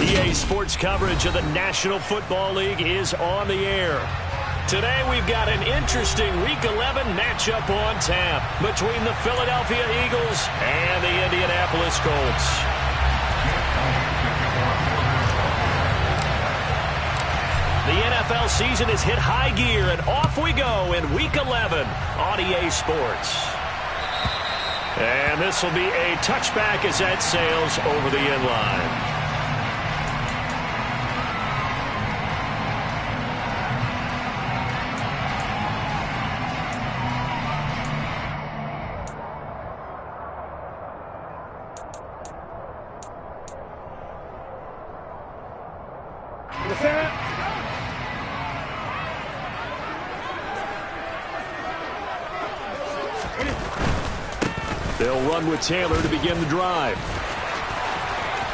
EA Sports coverage of the National Football League is on the air. Today we've got an interesting Week 11 matchup on tap between the Philadelphia Eagles and the Indianapolis Colts. The NFL season has hit high gear, and off we go in Week 11 on EA Sports. And this will be a touchback as that sails over the end line. They'll run with Taylor to begin the drive.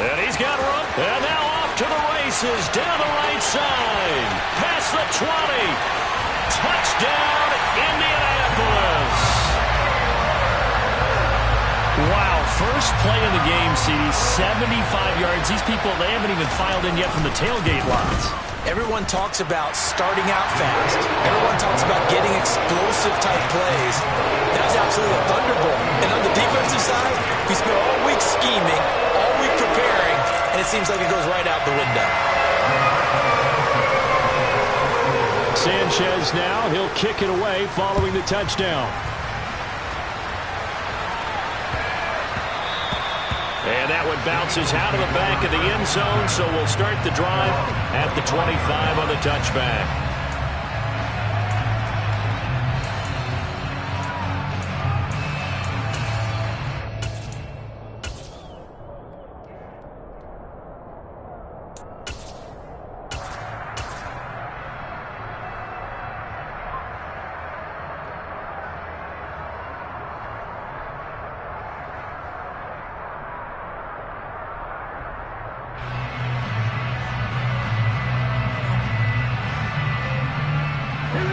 And he's got room. And now off to the races down the right side. Past the 20. Touchdown, Indianapolis. Wow, first play of the game, CD, 75 yards. These people, they haven't even filed in yet from the tailgate lots. Everyone talks about starting out fast. Everyone talks about getting explosive-type plays. That was absolutely a thunderbolt. And on the defensive side, we spent all week scheming, all week preparing, and it seems like it goes right out the window. Sanchez now, he'll kick it away following the touchdown. And that one bounces out of the back of the end zone, so we'll start the drive at the 25 on the touchback.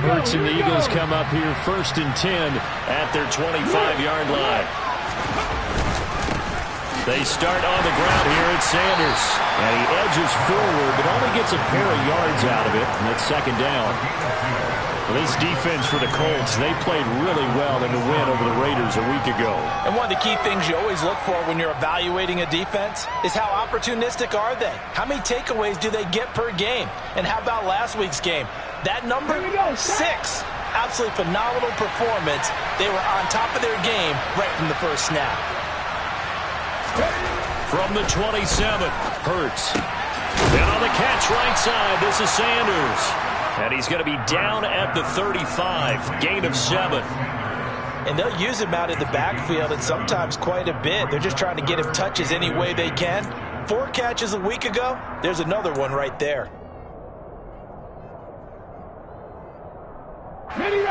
Hurts and the Eagles come up here 1st and 10 at their 25-yard line. They start on the ground here at Sanders. And he edges forward, but only gets a pair of yards out of it, and it's 2nd down. Well, this defense for the Colts, they played really well in the win over the Raiders a week ago. And one of the key things you always look for when you're evaluating a defense is how opportunistic are they? How many takeaways do they get per game? And how about last week's game? That number, 6. Absolutely phenomenal performance. They were on top of their game right from the first snap. From the 27, Hurts. And on the catch right side, this is Sanders. And he's going to be down at the 35, gain of 7. And they'll use him out in the backfield, and sometimes quite a bit. They're just trying to get him touches any way they can. 4 catches a week ago, there's another one right there. Ready. On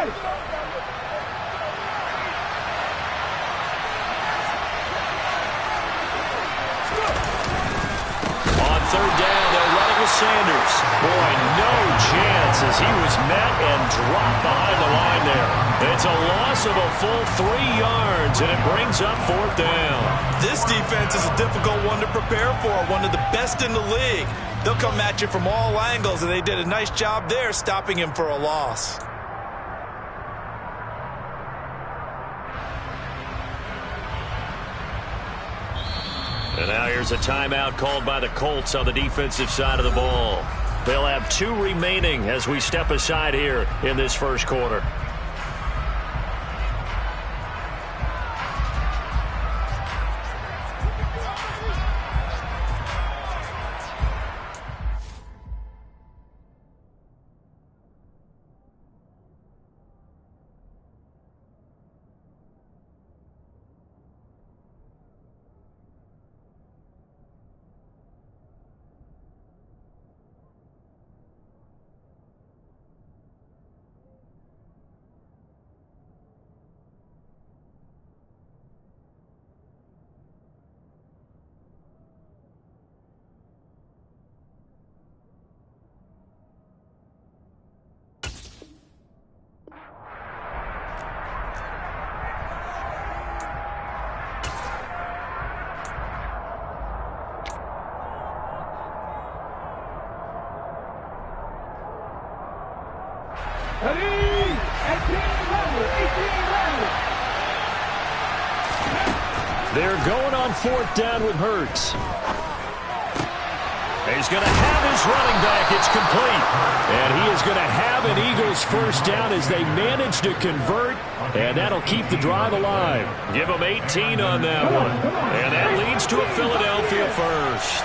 3rd down, they're running with Sanders. Boy, no chance as he was met and dropped behind the line there. It's a loss of a full 3 yards, and it brings up 4th down. This defense is a difficult one to prepare for, one of the best in the league. They'll come at you from all angles, and they did a nice job there stopping him for a loss. And now here's a timeout called by the Colts on the defensive side of the ball. They'll have 2 remaining as we step aside here in this first quarter. They're going on 4th down with Hurts. He's going to have his running back. It's complete. And he is going to have an Eagles first down as they manage to convert. And that'll keep the drive alive. Give them 18 on that one. And that leads to a Philadelphia first.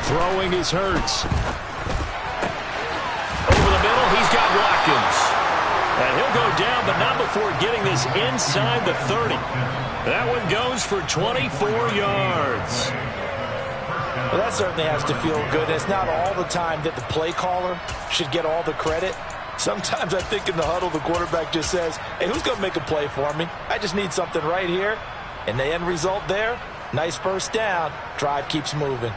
Throwing is Hurts. Over the middle, he's got Watkins. And he'll go down, but not before getting this inside the 30. That one goes for 24 yards. Well, that certainly has to feel good. It's not all the time that the play caller should get all the credit. Sometimes I think in the huddle, the quarterback just says, hey, who's going to make a play for me? I just need something right here. And the end result there, nice first down. Drive keeps moving.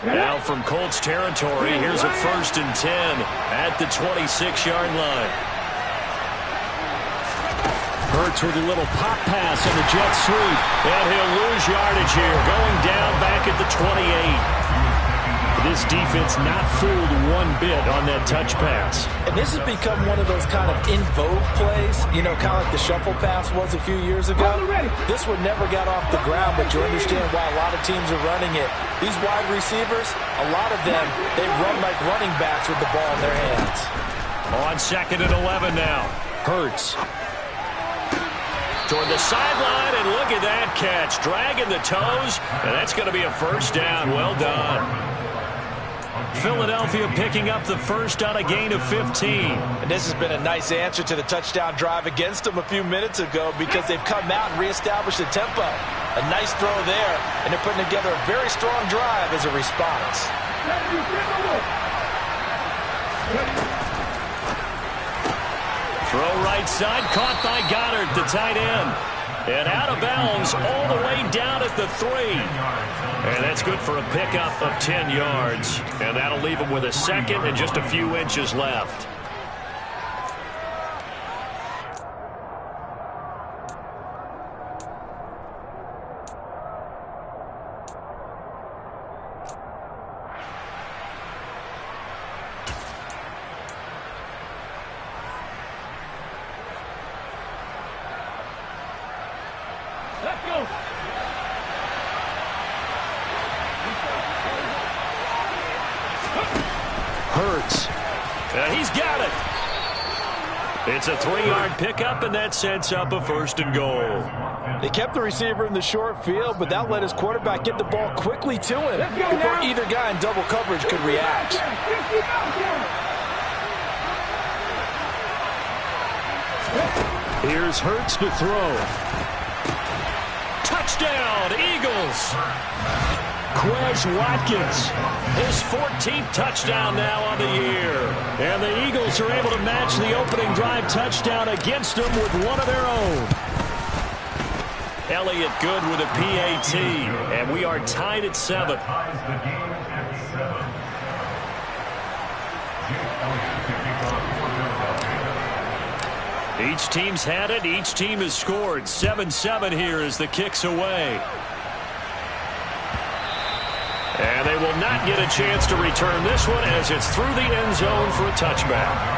Now from Colts territory, here's a 1st and 10 at the 26-yard line. Hurts with a little pop pass on the jet sweep. And he'll lose yardage here, going down back at the 28. This defense not fooled one bit on that touch pass. And this has become one of those kind of in vogue plays, you know, kind of like the shuffle pass was a few years ago. This one never got off the ground, but you understand why a lot of teams are running it. These wide receivers, a lot of them, they run like running backs with the ball in their hands. On 2nd and 11 now. Hurts toward the sideline, and look at that catch. Dragging the toes, and that's going to be a first down. Well done. Philadelphia picking up the first on a gain of 15. And this has been a nice answer to the touchdown drive against them a few minutes ago because they've come out and reestablished the tempo. A nice throw there, and they're putting together a very strong drive as a response. Throw right side, caught by Goddard, the tight end. And out of bounds all the way down at the 3. And that's good for a pickup of 10 yards. And that'll leave him with a 2nd and just a few inches left. Hurts. He's got it. It's a 3-yard pickup, and that sets up a 1st and goal. They kept the receiver in the short field, but that let his quarterback get the ball quickly to him before either guy in double coverage could react. Here's Hurts to throw. Touchdown, Eagles. Quez Watkins, his 14th touchdown now on the year. And the Eagles are able to match the opening drive touchdown against them with one of their own. Elliott good with a PAT, and we are tied at 7. Each team's had it. Each team has scored. 7-7 here as the kick's away. And they will not get a chance to return this one as it's through the end zone for a touchback.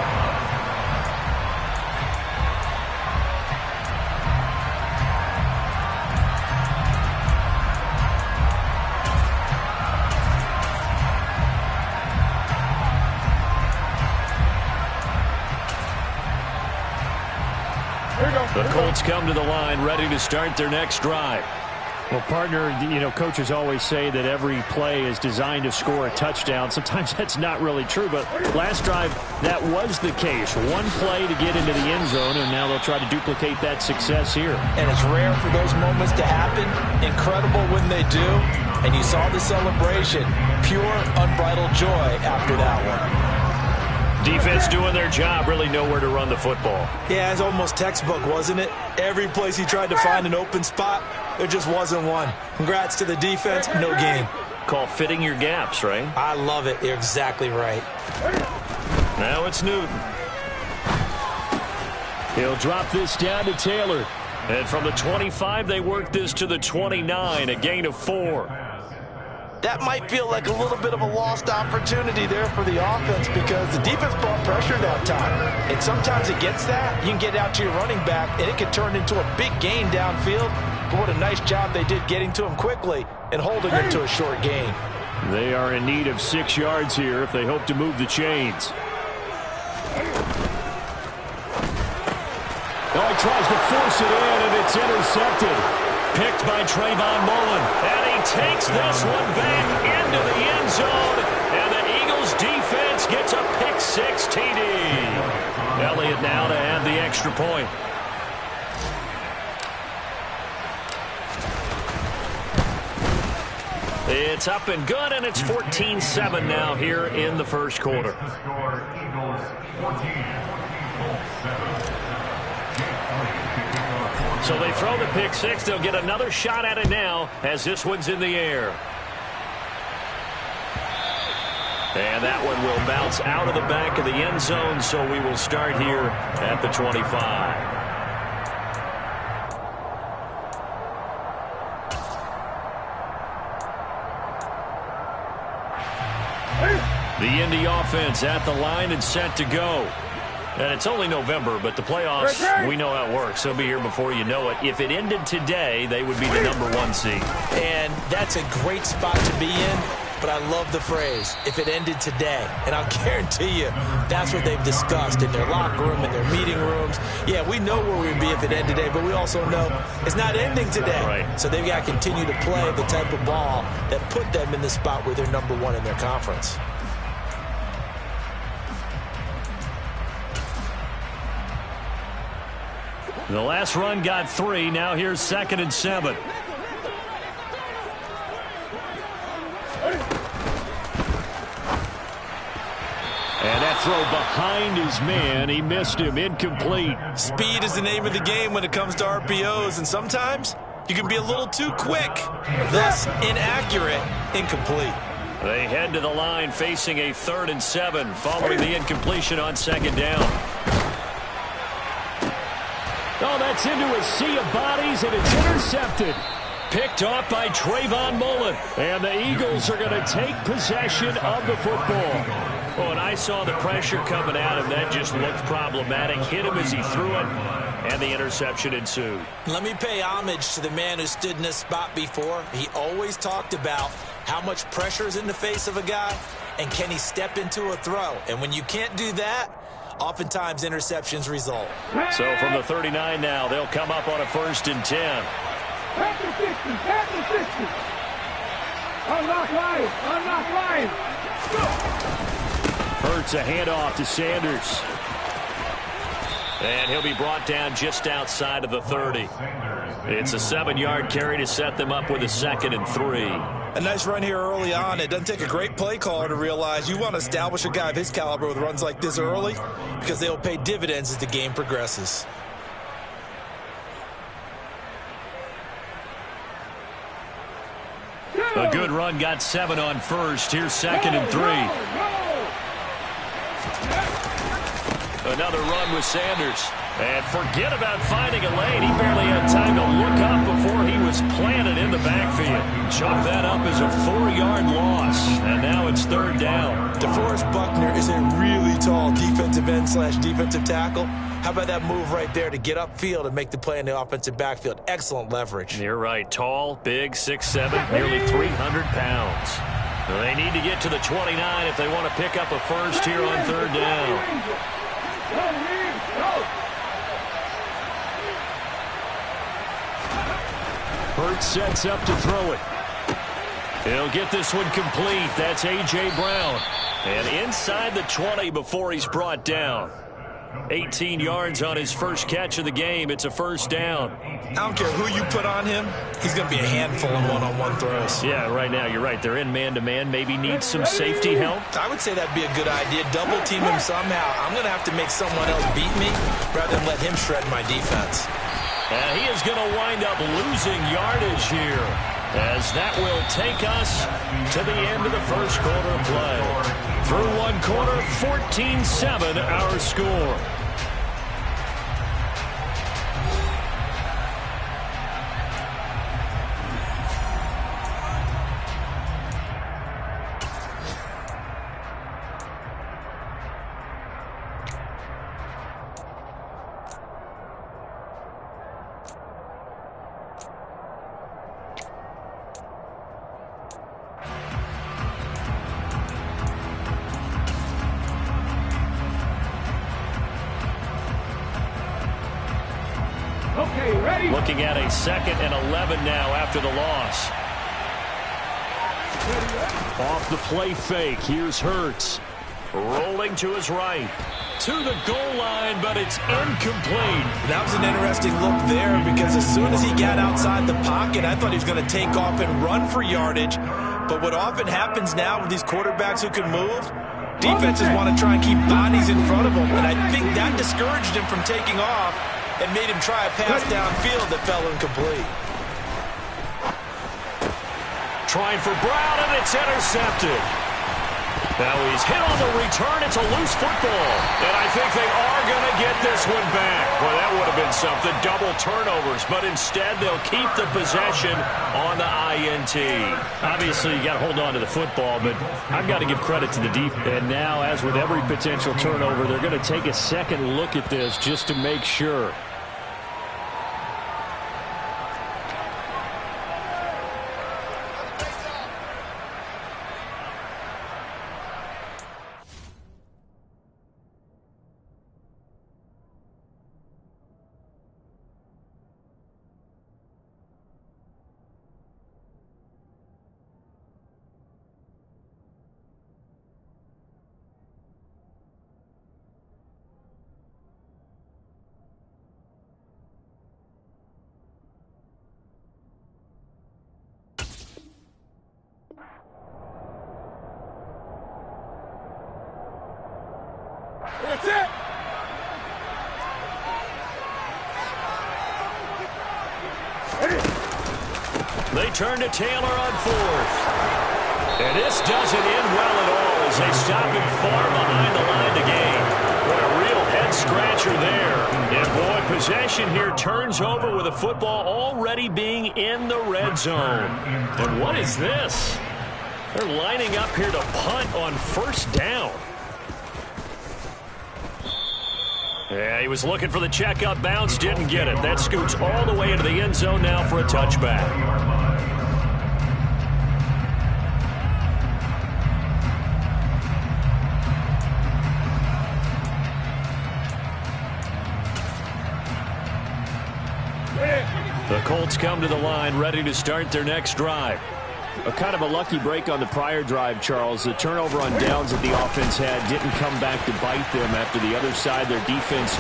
The Colts come to the line ready to start their next drive. Well, partner, you know, coaches always say that every play is designed to score a touchdown. Sometimes that's not really true, but last drive, that was the case. One play to get into the end zone, and now they'll try to duplicate that success here. And it's rare for those moments to happen. Incredible when they do. And you saw the celebration. Pure, unbridled joy after that one. Defense doing their job, really nowhere to run the football. Yeah, it's almost textbook, wasn't it? Every place he tried to find an open spot, there just wasn't one. Congrats to the defense, no gain. Call fitting your gaps, right? I love it. You're exactly right. Now it's Newton. He'll drop this down to Taylor. And from the 25, they work this to the 29, a gain of 4. That might feel like a little bit of a lost opportunity there for the offense because the defense brought pressure that time. And sometimes against that, you can get out to your running back, and it can turn into a big gain downfield. But what a nice job they did getting to him quickly and holding him to a short gain. They are in need of 6 yards here if they hope to move the chains. Oh, he tries to force it in, and it's intercepted. Picked by Trayvon Mullen. And he takes this one back into the end zone. And the Eagles defense gets a pick-6 TD. Elliott now to add the extra point. It's up and good, and it's 14-7 now here in the first quarter. So they throw the pick-6. They'll get another shot at it now as this one's in the air. And that one will bounce out of the back of the end zone, so we will start here at the 25. The Indy offense at the line and set to go. And it's only November, but the playoffs, we know how it works. They'll be here before you know it. If it ended today, they would be the #1 seed. And that's a great spot to be in, but I love the phrase, if it ended today. And I'll guarantee you, that's what they've discussed in their locker room, in their meeting rooms. Yeah, we know where we'd be if it ended today, but we also know it's not ending today. Right. So they've got to continue to play the type of ball that put them in the spot where they're #1 in their conference. The last run got 3. Now here's 2nd and 7. And that throw behind his man. He missed him. Incomplete. Speed is the name of the game when it comes to RPOs, and sometimes you can be a little too quick, thus inaccurate, incomplete. They head to the line facing a 3rd and 7 following the incompletion on 2nd down. Oh, that's into a sea of bodies, and it's intercepted. Picked off by Trayvon Mullen. And the Eagles are going to take possession of the football. Oh, and I saw the pressure coming at him. That just looked problematic. Hit him as he threw it, and the interception ensued. Let me pay homage to the man who stood in this spot before. He always talked about how much pressure is in the face of a guy, and can he step into a throw. And when you can't do that, oftentimes interceptions result. So from the 39 now, they'll come up on a 1st and 10. Pass the 60, pass the 60. Unlock line. Hurts a handoff to Sanders. And he'll be brought down just outside of the 30. It's a 7-yard carry to set them up with a 2nd and 3. A nice run here early on. It doesn't take a great play caller to realize you want to establish a guy of his caliber with runs like this early because they will pay dividends as the game progresses. A good run got 7 on 1st. Here's 2nd and 3. Another run with Sanders. And forget about finding a lane. He barely had time to look up before he was planted in the backfield. Chalk that up as a 4-yard loss. And now it's 3rd down. DeForest Buckner is a really tall defensive end / defensive tackle. How about that move right there to get upfield and make the play in the offensive backfield? Excellent leverage. You're right. Tall, big, 6'7", nearly 300 pounds. They need to get to the 29 if they want to pick up a first here on 3rd down. Hurts sets up to throw it. He'll get this one complete. That's A.J. Brown. And inside the 20 before he's brought down. 18 yards on his first catch of the game. It's a 1st down. I don't care who you put on him. He's going to be a handful in one-on-one throws. Yeah, right now, you're right. They're in man-to-man. Maybe needs some safety help. I would say that'd be a good idea. Double team him somehow. I'm going to have to make someone else beat me rather than let him shred my defense. And he is going to wind up losing yardage here, as that will take us to the end of the first quarter of play. Through one quarter, 14-7 our score. looking at a 2nd and 11 now after the loss. Off the play fake. Here's Hurts. Rolling to his right. To the goal line, but it's incomplete. That was an interesting look there because as soon as he got outside the pocket, I thought he was going to take off and run for yardage. But what often happens now with these quarterbacks who can move, defenses want to try and keep bodies in front of them. And I think that discouraged him from taking off and made him try a pass downfield that fell incomplete. Trying for Brown, and it's intercepted. Now he's hit on the return. It's a loose football. And I think they are going to get this one back. Well, that would have been something. Double turnovers. But instead, they'll keep the possession on the INT. Obviously, you got to hold on to the football, but I've got to give credit to the defense. And now, as with every potential turnover, they're going to take a second look at this just to make sure. That's it. They turn to Taylor on 4th. And this doesn't end well at all as they stop him far behind the line to gain. What a real head-scratcher there. And, boy, possession here turns over with the football already being in the red zone. And what is this? They're lining up here to punt on 1st down. Yeah, he was looking for the checkup bounce, didn't get it. That scoots all the way into the end zone now for a touchback. The Colts come to the line, ready to start their next drive. A kind of a lucky break on the prior drive, Charles. The turnover on downs that the offense had didn't come back to bite them after the other side. Their defense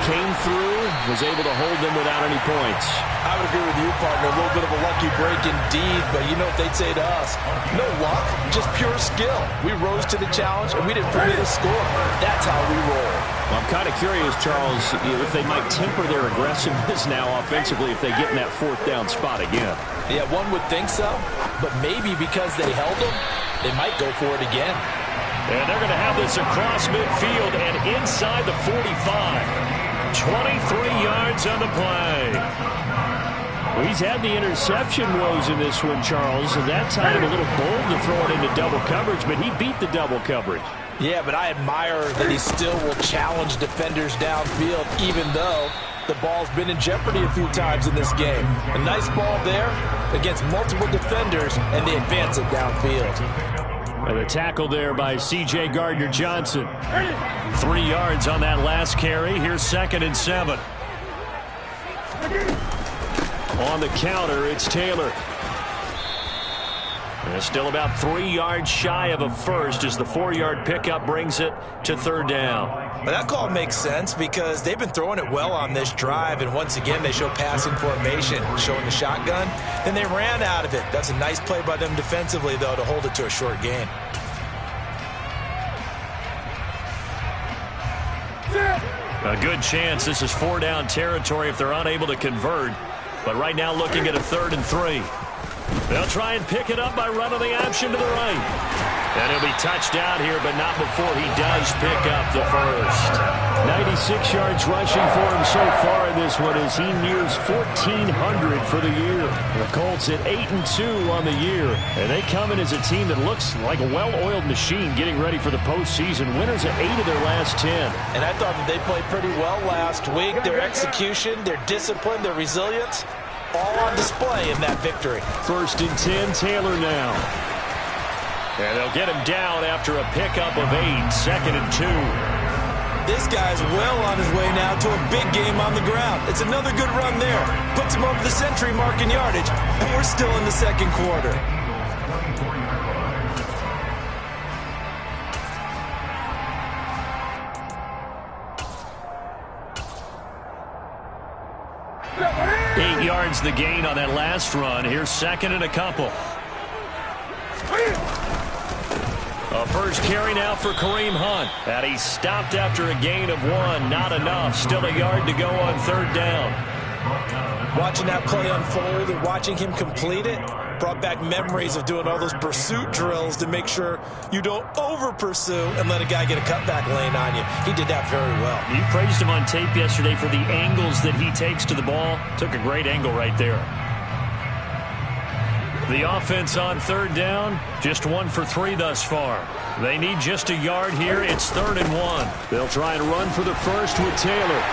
came through, was able to hold them without any points. I would agree with you, partner. A little bit of a lucky break indeed, but you know what they'd say to us? No luck, just pure skill. We rose to the challenge, and we didn't permit a score. That's how we roll. Well, I'm kind of curious, Charles, if they might temper their aggressiveness now offensively if they get in that 4th down spot again. Yeah, one would think so, but maybe because they held them, they might go for it again. And they're going to have this across midfield and inside the 45. 23 yards on the play. Well, he's had the interception woes in this one, Charles, and that time a little bold to throw it into double coverage, but he beat the double coverage. Yeah, but I admire that he still will challenge defenders downfield, even though the ball's been in jeopardy a few times in this game. A nice ball there against multiple defenders, and they advance it downfield. And the tackle there by C.J. Gardner-Johnson. 3 yards on that last carry. Here's 2nd and 7. On the counter, it's Taylor. And still about 3 yards shy of a first as the 4-yard pickup brings it to 3rd down. Well, that call makes sense because they've been throwing it well on this drive, and once again they show passing formation, showing the shotgun. Then they ran out of it. That's a nice play by them defensively, though, to hold it to a short gain. A good chance this is 4-down territory if they're unable to convert. But right now looking at a 3rd and 3. They'll try and pick it up by running the option to the right. And he'll be touched out here, but not before he does pick up the first. 96 yards rushing for him so far in this one as he nears 1,400 for the year. The Colts at 8-2 on the year. And they come in as a team that looks like a well-oiled machine getting ready for the postseason. Winners at 8 of their last 10. And I thought that they played pretty well last week. Their execution, their discipline, their resilience, all on display in that victory. 1st and 10, Taylor now. And they'll get him down after a pickup of 8, 2nd and 2. This guy's well on his way now to a big game on the ground. It's another good run there. Puts him over the century mark in yardage, and we're still in the second quarter. The gain on that last run. Here's second and a couple. A first carry now for Kareem Hunt. And he stopped after a gain of 1. Not enough. Still a yard to go on third down. Watching that play unfold and watching him complete it brought back memories of doing all those pursuit drills to make sure you don't over-pursue and let a guy get a cutback lane on you. He did that very well. You praised him on tape yesterday for the angles that he takes to the ball. Took a great angle right there. The offense on third down, just 1 for 3 thus far. They need just a yard here. It's 3rd and 1. They'll try and run for the first with Taylor.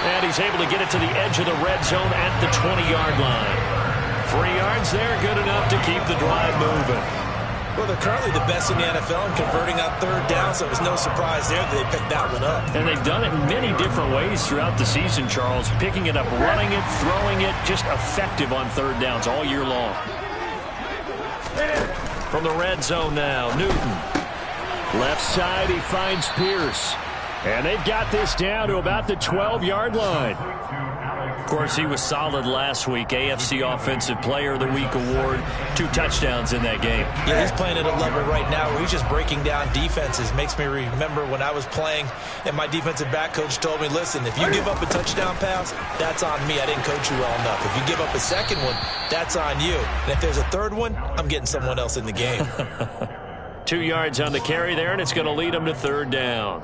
And he's able to get it to the edge of the red zone at the 20-yard line. 3 yards there, good enough to keep the drive moving. Well, they're currently the best in the NFL in converting on third down, so it was no surprise there that they picked that one up. And they've done it in many different ways throughout the season, Charles. Picking it up, running it, throwing it, just effective on third downs all year long. From the red zone now, Newton. Left side, he finds Pierce. And they've got this down to about the 12-yard line. Of course, he was solid last week. AFC Offensive Player of the Week award. 2 touchdowns in that game. Yeah, he's playing at a level right now where he's just breaking down defenses. Makes me remember when I was playing and my defensive back coach told me, listen, if you give up a touchdown pass, that's on me. I didn't coach you well enough. If you give up a second one, that's on you. And if there's a third one, I'm getting someone else in the game. 2 yards on the carry there, and it's going to lead them to third down.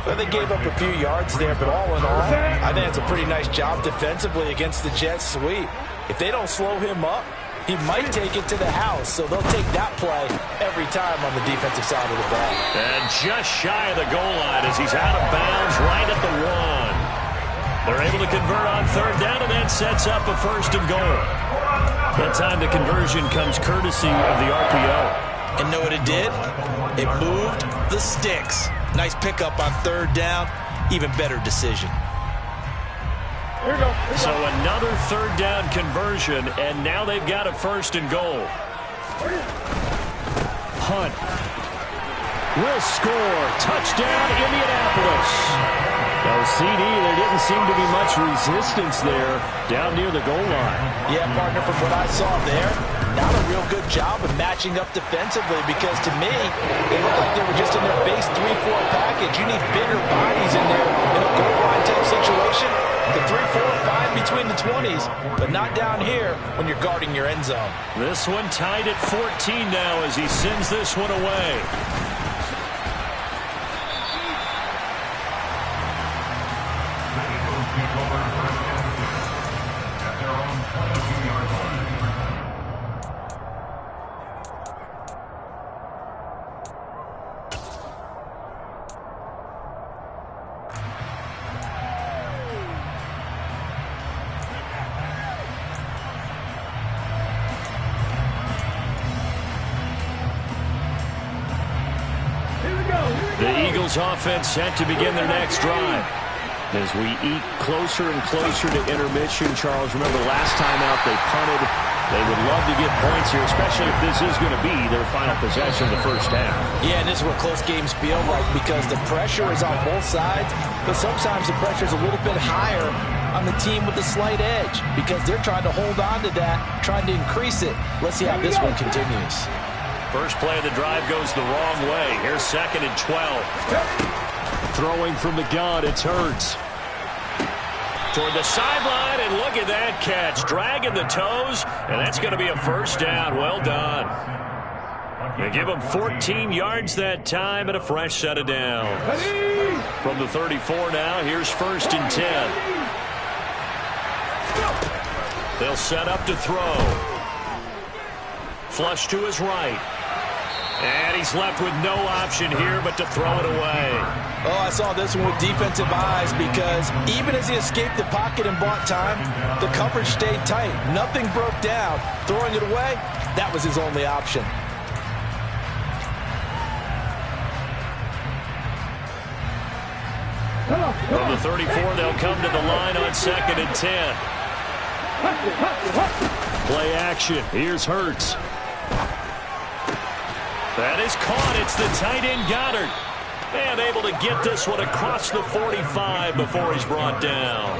Well, they gave up a few yards there, but all in all, I think it's a pretty nice job defensively against the Jets sweep. If they don't slow him up, he might take it to the house, so they'll take that play every time on the defensive side of the ball. And just shy of the goal line as he's out of bounds right at the 1. They're able to convert on third down, and that sets up a 1st and goal. That time the conversion comes courtesy of the RPO. And know what it did? It moved the sticks. Nice pickup on third down. Even better decision. Here we go. So another third down conversion, and now they've got a 1st and goal. Hunt will score. Touchdown, Indianapolis. No CD, there didn't seem to be much resistance there down near the goal line. Yeah, partner, from what I saw there, not a real good job of matching up defensively because to me, they looked like they were just in their base 3-4 package. You need bigger bodies in there in a goal line type situation. The 3-4 fine between the 20s, but not down here when you're guarding your end zone. This one tied at 14 now as he sends this one away. The Eagles offense set to begin their next drive. As we eat closer and closer to intermission, Charles, remember last time out they punted. They would love to get points here, especially if this is going to be their final possession of the first half. Yeah, and this is what close games feel like because the pressure is on both sides, but sometimes the pressure is a little bit higher on the team with the slight edge because they're trying to hold on to that, trying to increase it. Let's see how this one continues. First play of the drive goes the wrong way. Here's 2nd and 12. Throwing from the gun, it's Hurts. Toward the sideline, and look at that catch. Dragging the toes, and that's going to be a first down. Well done. They give him 14 yards that time and a fresh set of downs. From the 34 now, here's 1st and 10. They'll set up to throw. Flush to his right. And he's left with no option here but to throw it away. Oh, I saw this one with defensive eyes because even as he escaped the pocket and bought time, the coverage stayed tight. Nothing broke down. Throwing it away, that was his only option. From the 34, they'll come to the line on 2nd and 10. Play action. Here's Hurts. That is caught. It's the tight end Goddard. And able to get this one across the 45 before he's brought down.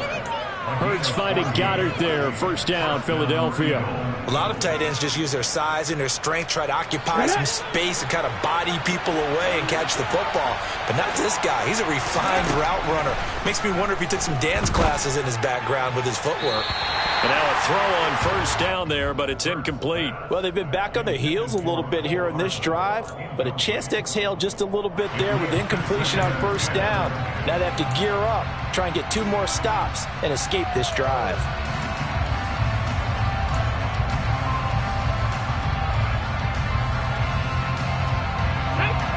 Hurts finding Goddard there. First down, Philadelphia. A lot of tight ends just use their size and their strength, try to occupy some space and kind of body people away and catch the football. But not this guy. He's a refined route runner. Makes me wonder if he took some dance classes in his background with his footwork. And now a throw on first down there, but it's incomplete. Well, they've been back on their heels a little bit here in this drive, but a chance to exhale just a little bit there with incompletion on first down. Now they have to gear up, try and get 2 more stops, and escape this drive.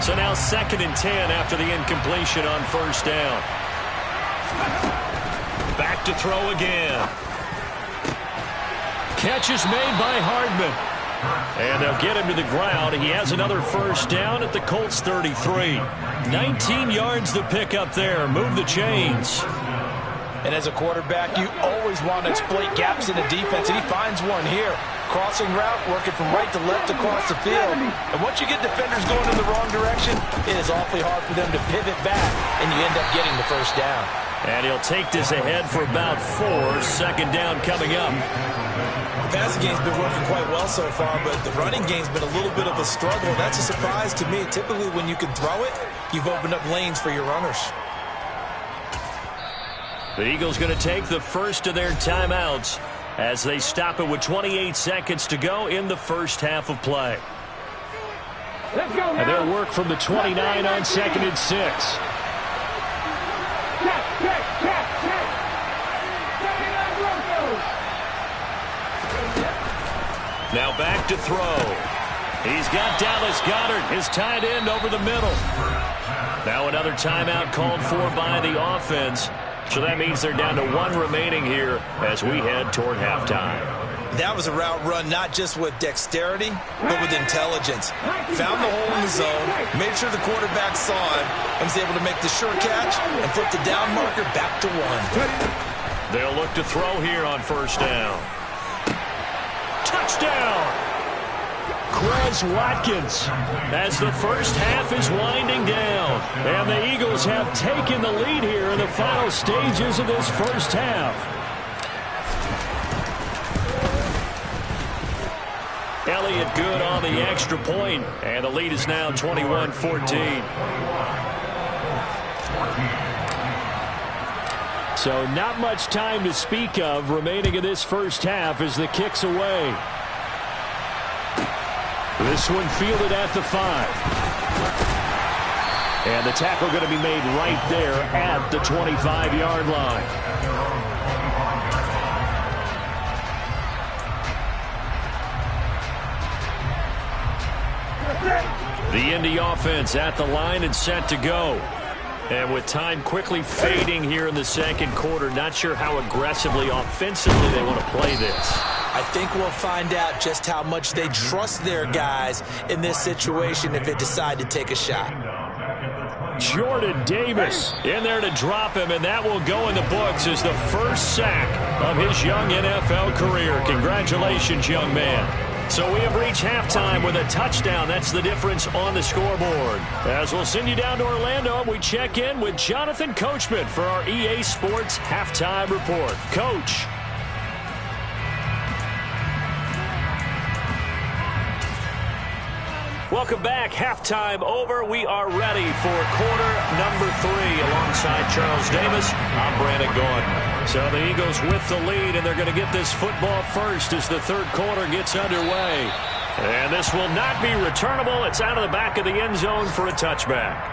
So now 2nd and 10 after the incompletion on first down. Back to throw again. Catch is made by Hardman. And they'll get him to the ground. He has another first down at the Colts 33. 19 yards to pick up there. Move the chains. And as a quarterback, you always want to exploit gaps in the defense, and he finds one here. Crossing route, working from right to left across the field. And once you get defenders going in the wrong direction, it is awfully hard for them to pivot back, and you end up getting the first down. And he'll take this ahead for about 4. 2nd down coming up. The passing game's been working quite well so far, but the running game's been a little bit of a struggle. That's a surprise to me. Typically, when you can throw it, you've opened up lanes for your runners. The Eagles going to take the first of their timeouts as they stop it with 28 seconds to go in the first half of play. Let's go now. And they'll work from the 29 on 2nd and 6. Now back to throw. He's got Dallas Goedert, his tight end, over the middle. Now another timeout called for by the offense. So that means they're down to 1 remaining here as we head toward halftime. That was a route run not just with dexterity, but with intelligence. Found the hole in the zone, made sure the quarterback saw him, and was able to make the sure catch and flip the down marker back to 1. They'll look to throw here on first down. Touchdown! Quez Watkins as the first half is winding down. And the Eagles have taken the lead here in the final stages of this first half. Elliott good on the extra point, and the lead is now 21-14. So not much time to speak of remaining in this first half as the kick's away. This one fielded at the 5. And the tackle going to be made right there at the 25-yard line. The Indy offense at the line and set to go. And with time quickly fading here in the second quarter, not sure how aggressively offensively they want to play this. I think we'll find out just how much they trust their guys in this situation if they decide to take a shot. Jordan Davis in there to drop him, and that will go in the books as the first sack of his young NFL career. Congratulations, young man. So we have reached halftime with a touchdown. That's the difference on the scoreboard. As we'll send you down to Orlando, we check in with Jonathan Coachman for our EA Sports Halftime Report. Coach. Welcome back. Halftime over. We are ready for quarter number 3 alongside Charles Davis. I'm Brandon Gordon. So the Eagles with the lead, and they're going to get this football first as the third quarter gets underway. And this will not be returnable. It's out of the back of the end zone for a touchback.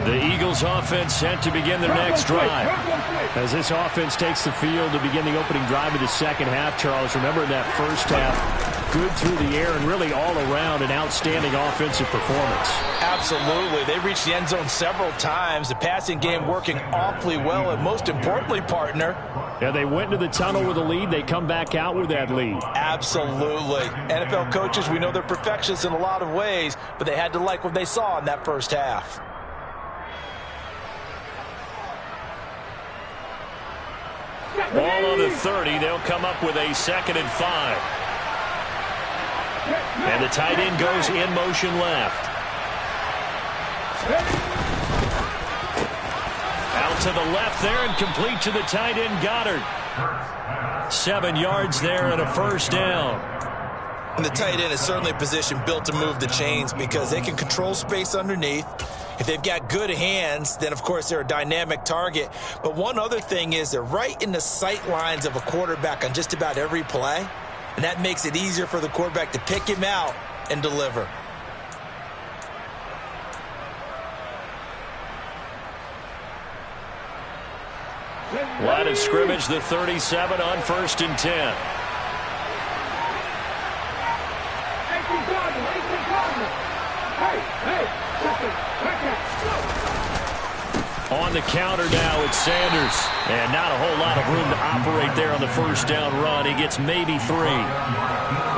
The Eagles offense set to begin their next drive. As this offense takes the field to begin the opening drive of the second half, Charles, remember in that first half, good through the air and really all around an outstanding offensive performance. Absolutely. They reached the end zone several times. The passing game working awfully well, and most importantly, partner, yeah, they went into the tunnel with a lead. They come back out with that lead. Absolutely. NFL coaches, we know they're perfectionists in a lot of ways, but they had to like what they saw in that first half. Ball on the 30. They'll come up with a 2nd and 5. And the tight end goes in motion left. Out to the left there and complete to the tight end, Goddard. 7 yards there and a first down. And the tight end is certainly a position built to move the chains because they can control space underneath. If they've got good hands, then, of course, they're a dynamic target. But one other thing is they're right in the sight lines of a quarterback on just about every play, and that makes it easier for the quarterback to pick him out and deliver. Line of scrimmage, the 37 on 1st and 10. On the counter now, it's Sanders. And not a whole lot of room to operate there on the first down run. He gets maybe 3.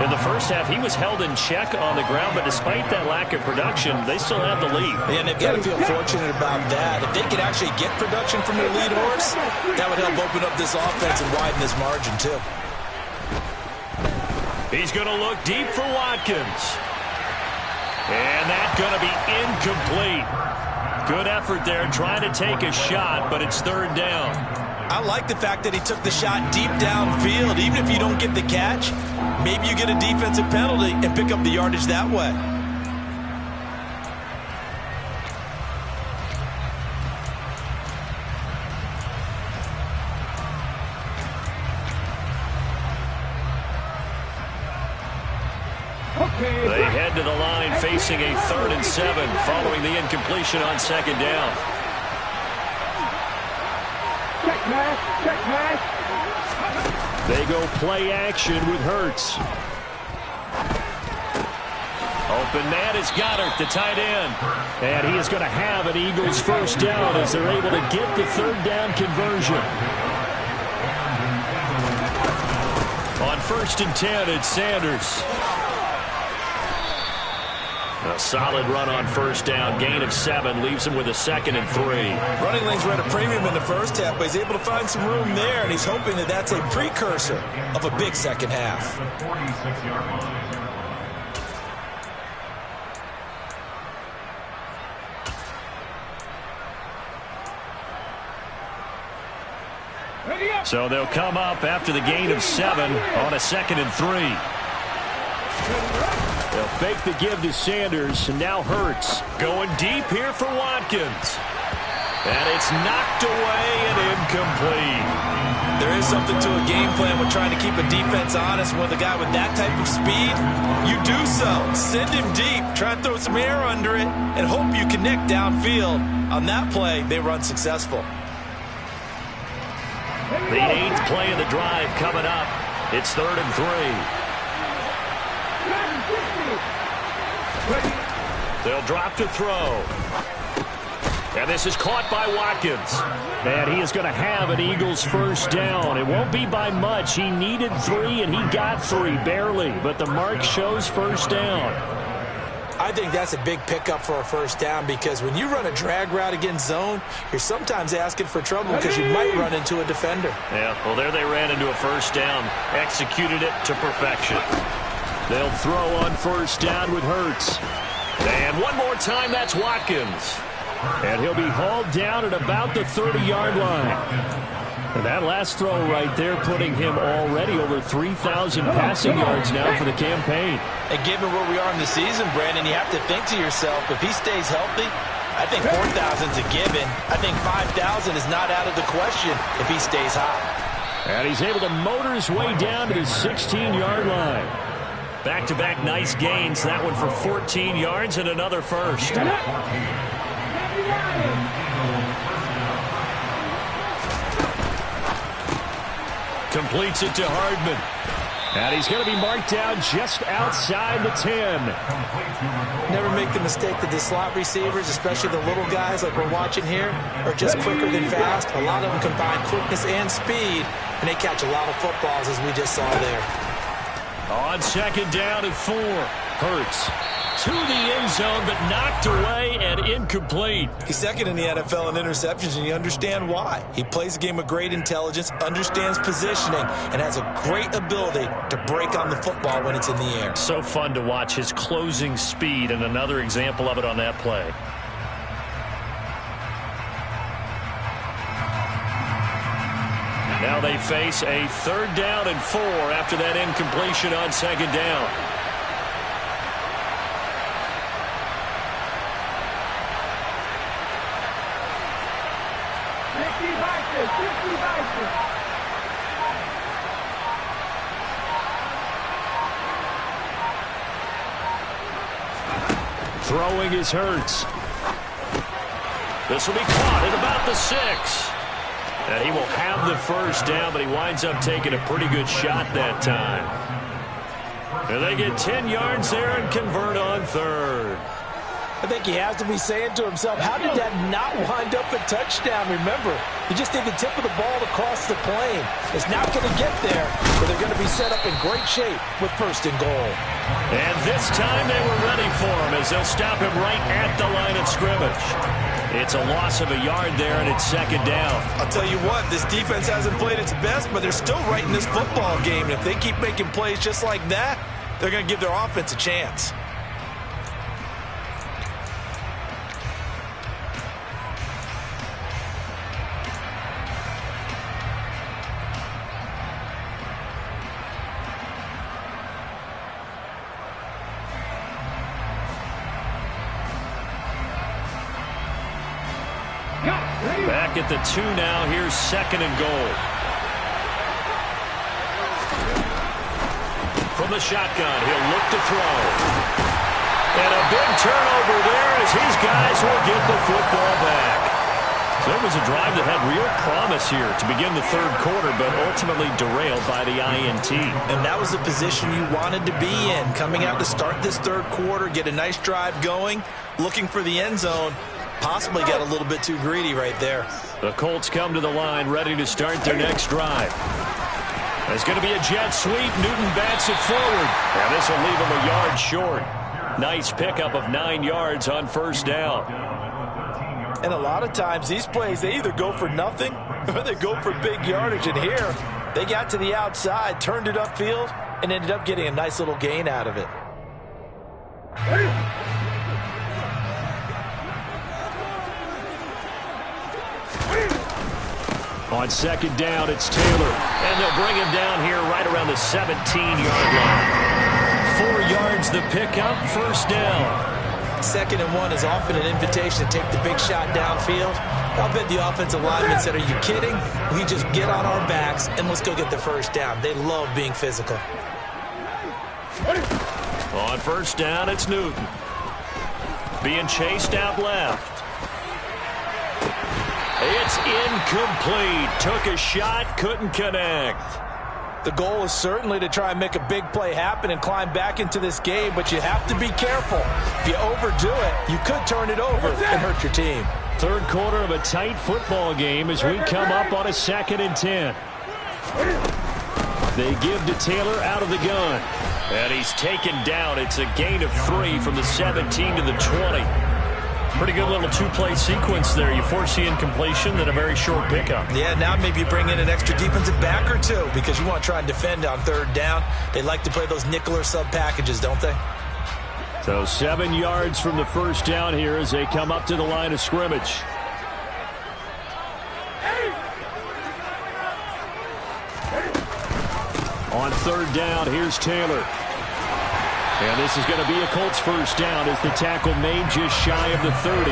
In the first half, he was held in check on the ground, but despite that lack of production, they still have the lead. And they've got to feel fortunate about that. If they could actually get production from their lead horse, that would help open up this offense and widen this margin, too. He's going to look deep for Watkins. And that's going to be incomplete. Good effort there trying to take a shot, but it's 3rd down. I like the fact that he took the shot deep downfield. Even if you don't get the catch, maybe you get a defensive penalty and pick up the yardage that way. They head to the line facing a 3rd and 7 following the incompletion on 2nd down. Check pass. They go play action with Hurts. Open man is Goddard, the tight end. And he is going to have an Eagles first down as they're able to get the 3rd down conversion. On 1st and 10, it's Sanders. A solid run on 1st down. Gain of 7 leaves him with a 2nd and 3. Running lanes were at a premium in the first half, but he's able to find some room there, and he's hoping that that's a precursor of a big second half. So they'll come up after the gain of 7 on a 2nd and 3. They'll fake the give to Sanders, and now Hurts. Going deep here for Watkins. And it's knocked away and incomplete. There is something to a game plan with trying to keep a defense honest. With a guy with that type of speed, you do so. Send him deep, try to throw some air under it, and hope you connect downfield. On that play, they run successful. The 8th play of the drive coming up. It's 3rd and 3. They'll drop to throw. And this is caught by Watkins. And he is going to have an Eagles first down. It won't be by much. He needed 3, and he got 3, barely. But the mark shows first down. I think that's a big pickup for a first down because when you run a drag route against zone, you're sometimes asking for trouble because you might run into a defender. Yeah, well, there they ran into a first down. Executed it to perfection. They'll throw on 1st down with Hurts. And one more time, that's Watkins. And he'll be hauled down at about the 30-yard line. And that last throw right there putting him already over 3,000 passing yards now for the campaign. And given where we are in the season, Brandon, you have to think to yourself, if he stays healthy, I think 4,000 is a given. I think 5,000 is not out of the question if he stays hot. And he's able to motor his way down to the 16-yard line. Back-to-back nice gains. That one for 14 yards and another first. Completes it to Hardman. And he's going to be marked down just outside the 10. Never make the mistake that the slot receivers, especially the little guys like we're watching here, are just quicker than fast. A lot of them combine quickness and speed, and they catch a lot of footballs, as we just saw there. On second down and 4. Hurts to the end zone, but knocked away and incomplete. He's second in the NFL in interceptions, and you understand why. He plays a game of great intelligence, understands positioning, and has a great ability to break on the football when it's in the air. So fun to watch his closing speed, and another example of it on that play. Now they face a 3rd down and 4 after that incompletion on second down. Throwing is Hurts. This will be caught at about the 6. And he will have the first down, but he winds up taking a pretty good shot that time. And they get 10 yards there and convert on 3rd. I think he has to be saying to himself, how did that not wind up a touchdown? Remember, you just need the tip of the ball to cross the plane. It's not going to get there, but they're going to be set up in great shape with 1st and goal. And this time they were ready for him as they'll stop him right at the line of scrimmage. It's a loss of a yard there, and it's 2nd down. I'll tell you what, this defense hasn't played its best, but they're still right in this football game. And if they keep making plays just like that, they're going to give their offense a chance. Back at the 2 now. Here's 2nd and goal. From the shotgun, he'll look to throw. And a big turnover there as his guys will get the football back. So it was a drive that had real promise here to begin the 3rd quarter, but ultimately derailed by the INT. And that was the position you wanted to be in. Coming out to start this 3rd quarter, get a nice drive going, looking for the end zone. Possibly got a little bit too greedy right there. The Colts come to the line, ready to start their next drive. There's going to be a jet sweep. Newton bats it forward. And this will leave him a yard short. Nice pickup of 9 yards on 1st down. And a lot of times these plays, they either go for nothing or they go for big yardage. And here, they got to the outside, turned it upfield, and ended up getting a nice little gain out of it. On 2nd down, it's Taylor. And they'll bring him down here right around the 17-yard line. 4 yards the pickup, 1st down. 2nd and 1 is often an invitation to take the big shot downfield. I'll bet the offensive lineman said, are you kidding? We just get on our backs and let's go get the 1st down. They love being physical. On 1st down, it's Newton. Being chased out left. It's incomplete. Took a shot, couldn't connect. The goal is certainly to try and make a big play happen and climb back into this game, but you have to be careful. If you overdo it, you could turn it over and hurt your team. 3rd quarter of a tight football game as we come up on a 2nd and 10. They give to Taylor out of the gun. And he's taken down. It's a gain of 3 from the 17 to the 20. Pretty good little 2-play sequence there. You force the incompletion, then a very short pickup. Yeah, now maybe you bring in an extra defensive back or 2 because you want to try and defend on 3rd down. They like to play those nickel or sub packages, don't they? So 7 yards from the 1st down here as they come up to the line of scrimmage. On 3rd down, here's Taylor. And this is going to be a Colts 1st down as the tackle made just shy of the 30.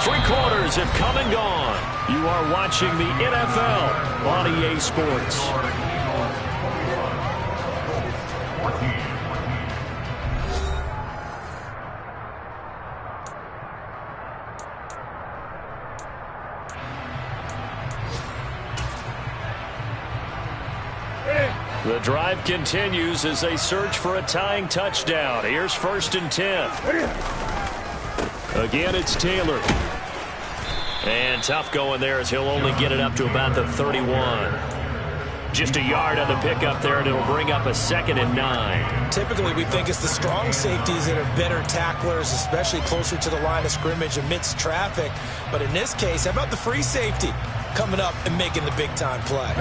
3 quarters have come and gone. You are watching the NFL on EA Sports. The drive continues as they search for a tying touchdown. Here's 1st and 10. Again, it's Taylor. And tough going there as he'll only get it up to about the 31. Just a yard on the pickup there, and it'll bring up a 2nd and 9. Typically, we think it's the strong safeties that are better tacklers, especially closer to the line of scrimmage amidst traffic. But in this case, how about the free safety coming up and making the big-time play?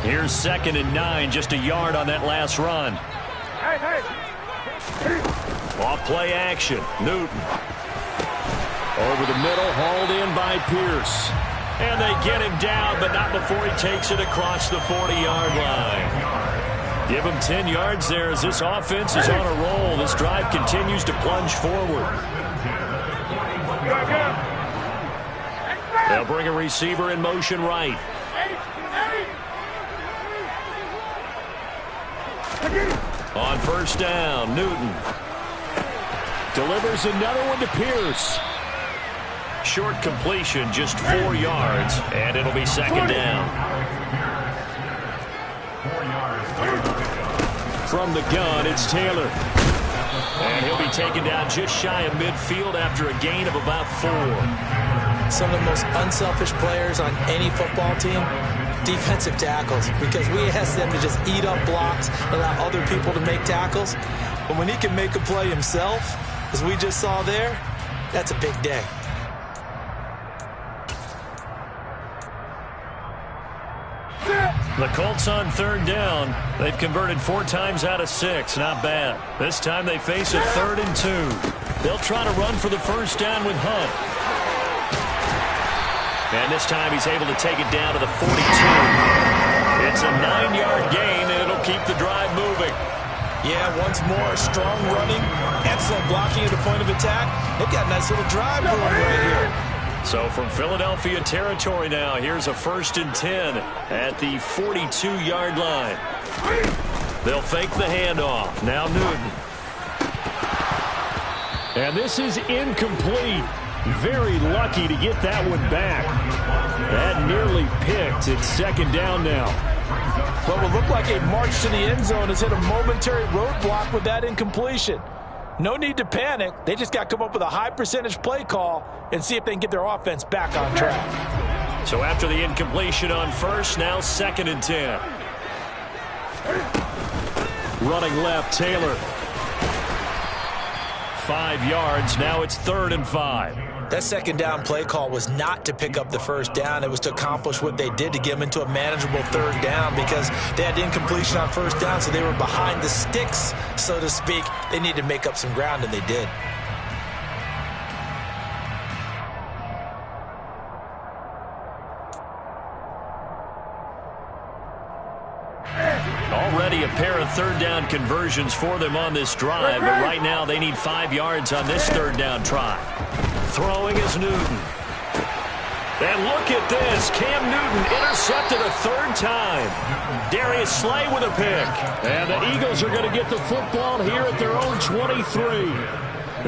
Here's 2nd and 9, just a yard on that last run. Off play action, Newton. Over the middle, hauled in by Pierce. And they get him down, but not before he takes it across the 40-yard line. Give him 10 yards there as this offense is on a roll. This drive continues to plunge forward. They'll bring a receiver in motion right. On 1st down, Newton delivers another one to Pierce. Short completion, just 4 yards, and it'll be 2nd down. From the gun, it's Taylor. And he'll be taken down just shy of midfield after a gain of about 4. Some of the most unselfish players on any football team, defensive tackles, because we ask them to just eat up blocks, allow other people to make tackles. But when he can make a play himself, as we just saw there, that's a big day. The Colts on 3rd down. They've converted 4 times out of 6. Not bad. This time they face a 3rd and 2. They'll try to run for the 1st down with Hunt. And this time he's able to take it down to the 42. It's a 9-yard gain, and it'll keep the drive moving. Yeah, once more, strong running, excellent blocking at the point of attack. They've got a nice little drive going right here. So from Philadelphia territory now, here's a 1st and 10 at the 42-yard line. They'll fake the handoff. Now Newton. And this is incomplete. Very lucky to get that one back. That nearly picked. It's 2nd down now. What will look like a march to the end zone has hit a momentary roadblock with that incompletion. No need to panic. They just got to come up with a high percentage play call and see if they can get their offense back on track. So after the incompletion on 1st, now 2nd and 10. Running left, Taylor. 5 yards. Now it's 3rd and 5. That 2nd down play call was not to pick up the 1st down. It was to accomplish what they did to get them into a manageable 3rd down because they had incompletion on 1st down, so they were behind the sticks, so to speak. They needed to make up some ground, and they did. Already a pair of 3rd down conversions for them on this drive, but right now they need 5 yards on this 3rd down try. Throwing is Newton. And look at this. Cam Newton intercepted a 3rd time. Darius Slay with a pick. And the Eagles are going to get the football here at their own 23.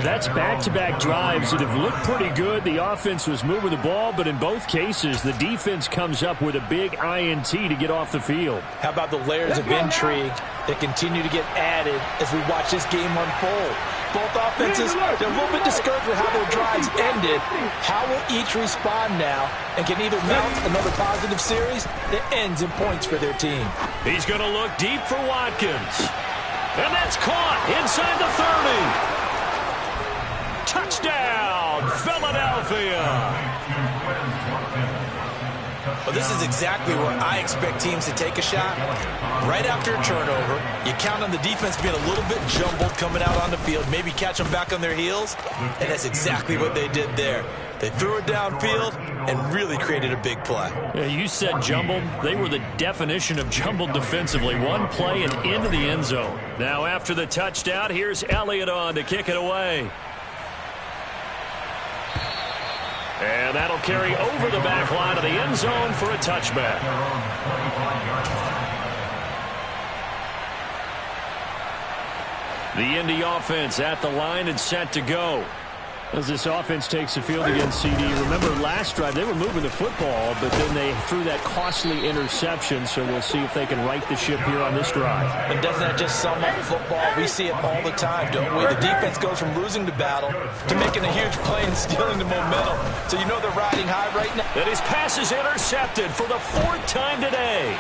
That's back-to-back drives that have looked pretty good. The offense was moving the ball, but in both cases, the defense comes up with a big INT to get off the field. How about the layers of intrigue that continue to get added as we watch this game unfold? Both offenses, they're a little bit discouraged with how their drives ended. How will each respond now and can either mount another positive series that ends in points for their team? He's going to look deep for Watkins. And that's caught inside the 30. Touchdown, Philadelphia. Well, this is exactly where I expect teams to take a shot. Right after a turnover, you count on the defense being a little bit jumbled coming out on the field, maybe catch them back on their heels, and that's exactly what they did there. They threw it downfield and really created a big play. Yeah, you said jumbled. They were the definition of jumbled defensively. One play and into the end zone. Now after the touchdown, here's Elliott on to kick it away. And that'll carry over the back line of the end zone for a touchback. The Indy offense at the line and set to go. As this offense takes the field against CD, remember last drive they were moving the football, but then they threw that costly interception, so we'll see if they can right the ship here on this drive. And doesn't that just sum up football? We see it all the time, don't we? The defense goes from losing the battle to making a huge play and stealing the momentum. So you know they're riding high right now. And his pass is intercepted for the 4th time today.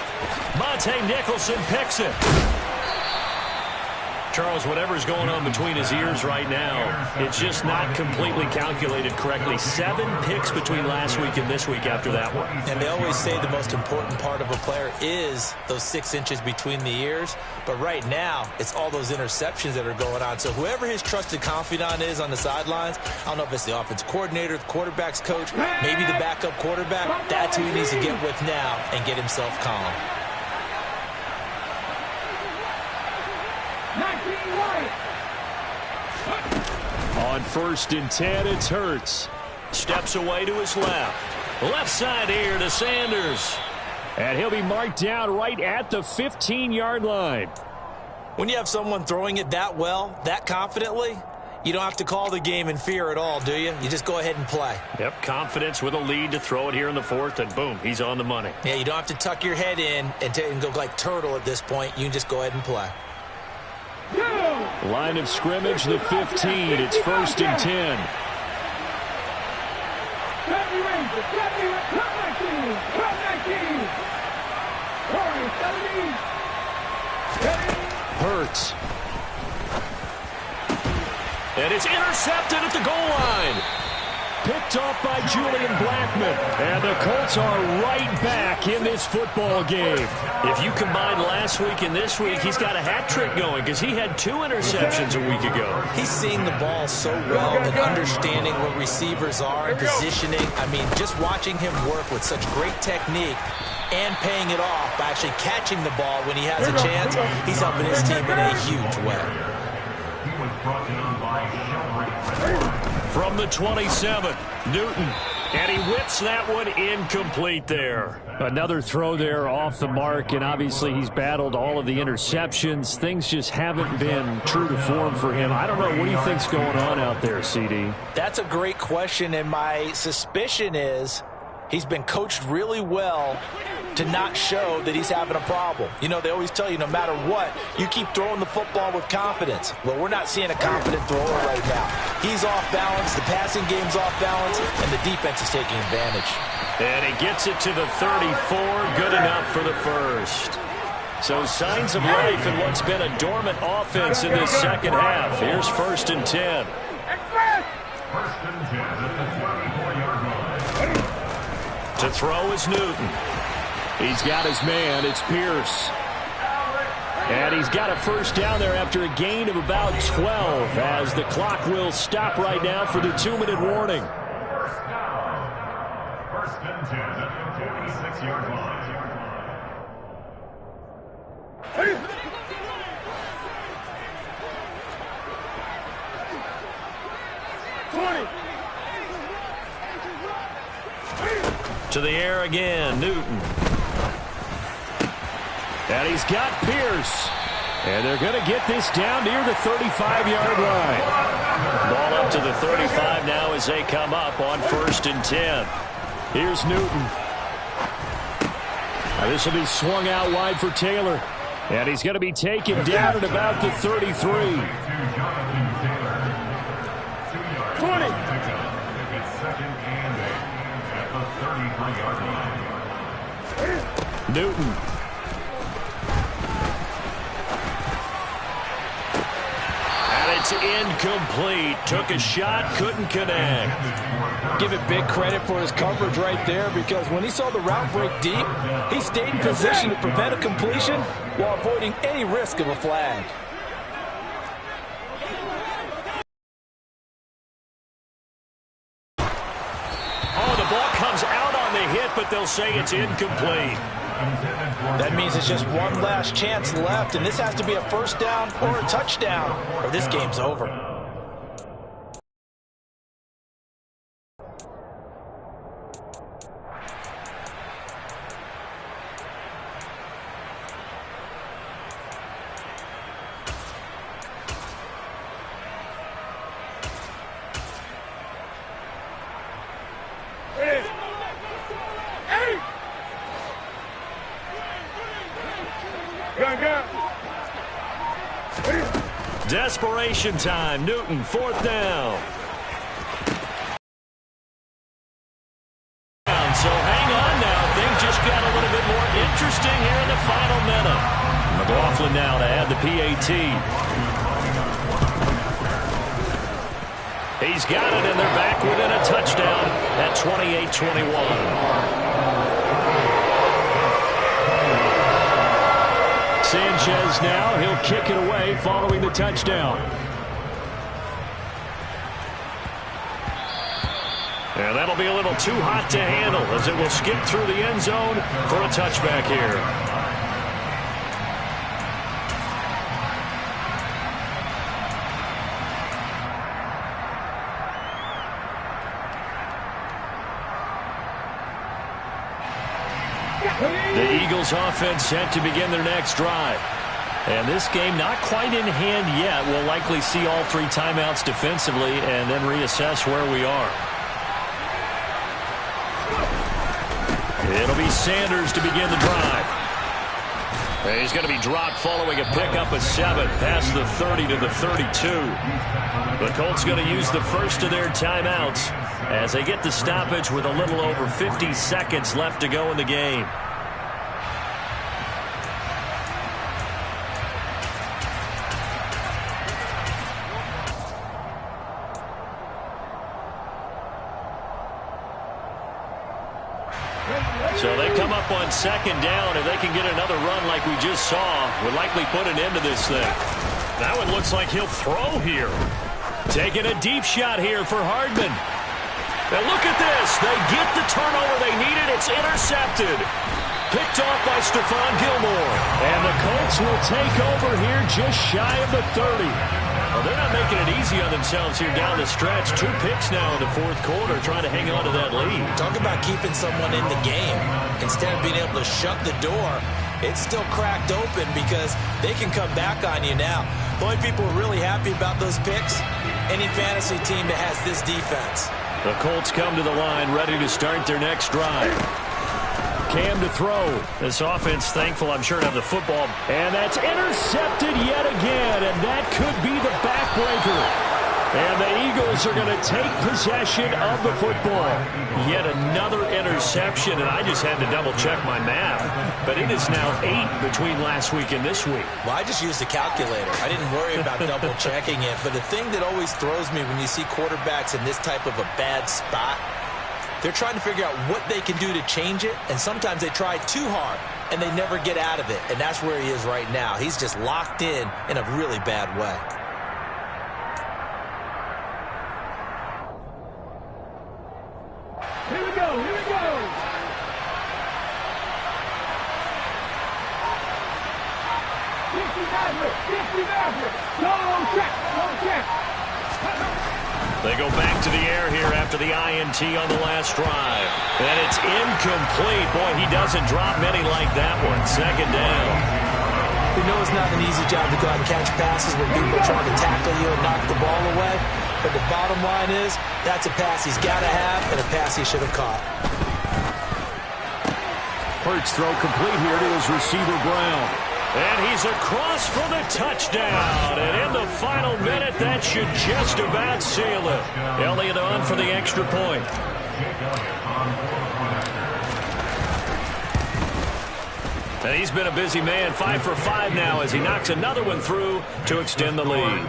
Monte Nicholson picks it. Charles, whatever's going on between his ears right now, it's just not completely calculated correctly. 7 picks between last week and this week after that one. And they always say the most important part of a player is those 6 inches between the ears. But right now, it's all those interceptions that are going on. So whoever his trusted confidant is on the sidelines, I don't know if it's the offense coordinator, the quarterback's coach, maybe the backup quarterback, that's who he needs to get with now and get himself calm. On 1st and 10, it's Hurts. Steps away to his left. Left side here to Sanders. And he'll be marked down right at the 15-yard line. When you have someone throwing it that well, that confidently, you don't have to call the game in fear at all, do you? You just go ahead and play. Yep, confidence with a lead to throw it here in the 4th, and boom, he's on the money. Yeah, you don't have to tuck your head in and go like turtle at this point. You can just go ahead and play. Line of scrimmage, the 15. It's 1st and 10. Hurts. And it's intercepted at the goal line. Picked off by Julian Blackmon. And the Colts are right back in this football game. If you combine last week and this week, he's got a hat trick going because he had 2 interceptions a week ago. He's seeing the ball so well and understanding what receivers are and positioning. I mean, just watching him work with such great technique and paying it off by actually catching the ball when he has a chance, he's helping his team in a huge way. From the 27, Newton. And he whips that one incomplete there. Another throw there off the mark, and obviously he's battled all of the interceptions. Things just haven't been true to form for him. I don't know. What do you think's going on out there, CD? That's a great question, and my suspicion is he's been coached really well to not show that he's having a problem. You know, they always tell you no matter what, you keep throwing the football with confidence. Well, we're not seeing a confident thrower right now. He's off balance, the passing game's off balance, and the defense is taking advantage. And he gets it to the 34, good enough for the first. So signs of life in what's been a dormant offense in this second half. Here's 1st and 10. To throw is Newton. He's got his man. It's Pierce. And he's got a first down there after a gain of about 12 as the clock will stop right now for the 2-minute warning. First and 10 at the 46-yard line. To the air again, Newton. And he's got Pierce. And they're going to get this down near the 35-yard line. Ball up to the 35 now as they come up on 1st and 10. Here's Newton. Now this will be swung out wide for Taylor. And he's going to be taken down at about the 33. 20. Newton. And it's incomplete. Took a shot, couldn't connect. Give it big credit for his coverage right there, because when he saw the route break deep, he stayed in position to prevent a completion while avoiding any risk of a flag. Oh, the ball comes out on the hit, but they'll say it's incomplete. That means it's just one last chance left, and this has to be a first down or a touchdown, or this game's over. desperation time. Newton, 4th down. So hang on now. Things just got a little bit more interesting here in the final minute. McLaughlin now to add the PAT. He's got it, and they're back within a touchdown at 28-21. Sanchez now, he'll kick it away following the touchdown. And that'll be a little too hot to handle as it will skip through the end zone for a touchback here. The Eagles offense set to begin their next drive. And this game not quite in hand yet. We'll likely see all 3 timeouts defensively and then reassess where we are. It'll be Sanders to begin the drive. He's going to be dropped following a pickup of 7 past the 30 to the 32. The Colts going to use the first of their timeouts as they get the stoppage with a little over 50 seconds left to go in the game. So they come up on 2nd down, and they can get another run like we just saw. Would likely put an end to this thing. That one looks like he'll throw here. Taking a deep shot here for Hardman. Now look at this. They get the turnover they needed. It's intercepted. Picked off by Stephon Gilmore. And the Colts will take over here just shy of the 30. Well, they're not making it easy on themselves here down the stretch. 2 picks now in the 4th quarter, trying to hang on to that lead. Talk about keeping someone in the game. Instead of being able to shut the door, it's still cracked open because they can come back on you now. The only people who are really happy about those picks, any fantasy team that has this defense. The Colts come to the line, ready to start their next drive. Cam to throw. This offense thankful, I'm sure, to have the football. And that's intercepted yet again, and that could be the backbreaker. And the Eagles are going to take possession of the football. Yet another interception, and I just had to double-check my math. But it is now 8 between last week and this week. Well, I just used a calculator. I didn't worry about double-checking it. But the thing that always throws me when you see quarterbacks in this type of a bad spot, they're trying to figure out what they can do to change it, and sometimes they try too hard, and they never get out of it. And that's where he is right now. He's just locked in a really bad way. Here we go, here we go. They go back to the air here after the INT on the last drive. And it's incomplete. Boy, he doesn't drop many like that one. 2nd down. We know it's not an easy job to go out and catch passes when people are trying to tackle you and knock the ball away. But the bottom line is, that's a pass he's got to have and a pass he should have caught. Hurts throw complete here to his receiver, Brown. And he's across for the touchdown. And in the final minute, that should just about seal it. Elliott on for the extra point. And he's been a busy man. 5 for 5 now as he knocks another one through to extend the lead.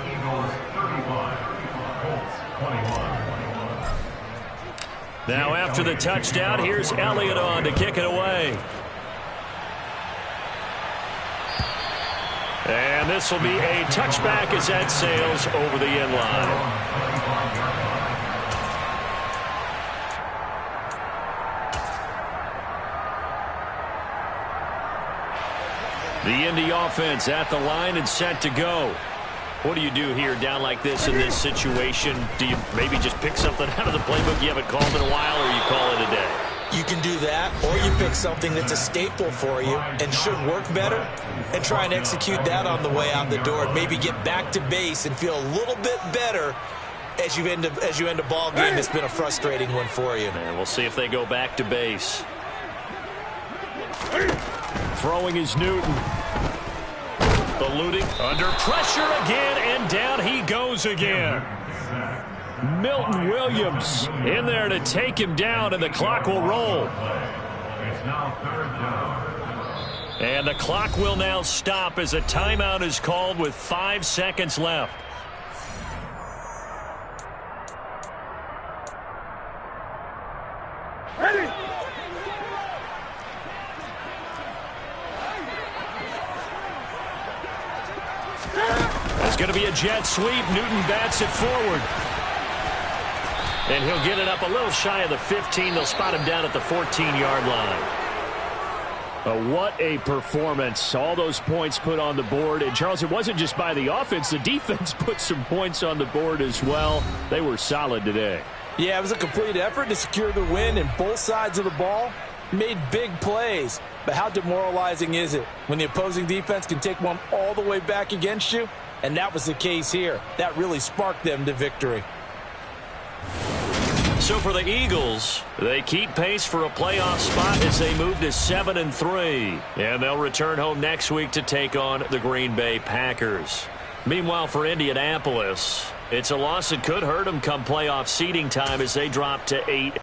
Now after the touchdown, here's Elliott on to kick it away. And this will be a touchback as that sails over the end line. The Indy offense at the line and set to go. What do you do here down like this in this situation? Do you maybe just pick something out of the playbook you haven't called in a while, or you call it a day? You can do that, or you pick something that's a staple for you and should work better and try and execute that on the way out the door and maybe get back to base and feel a little bit better as you end a ball game that's been a frustrating one for you. And we'll see if they go back to base. Throwing is Newton. Eluding under pressure again, and down he goes again. Milton Williams in there to take him down, and the clock will roll. It's now third down. And the clock will now stop as a timeout is called with 5 seconds left. Ready. It's going to be a jet sweep. Newton bats it forward. And he'll get it up a little shy of the 15. They'll spot him down at the 14-yard line. What a performance. All those points put on the board. And, Charles, it wasn't just by the offense. The defense put some points on the board as well. They were solid today. Yeah, it was a complete effort to secure the win, and both sides of the ball made big plays. But how demoralizing is it when the opposing defense can take one all the way back against you? And that was the case here. That really sparked them to victory. So for the Eagles, they keep pace for a playoff spot as they move to 7-3. And they'll return home next week to take on the Green Bay Packers. Meanwhile, for Indianapolis, it's a loss that could hurt them come playoff seeding time as they drop to 8.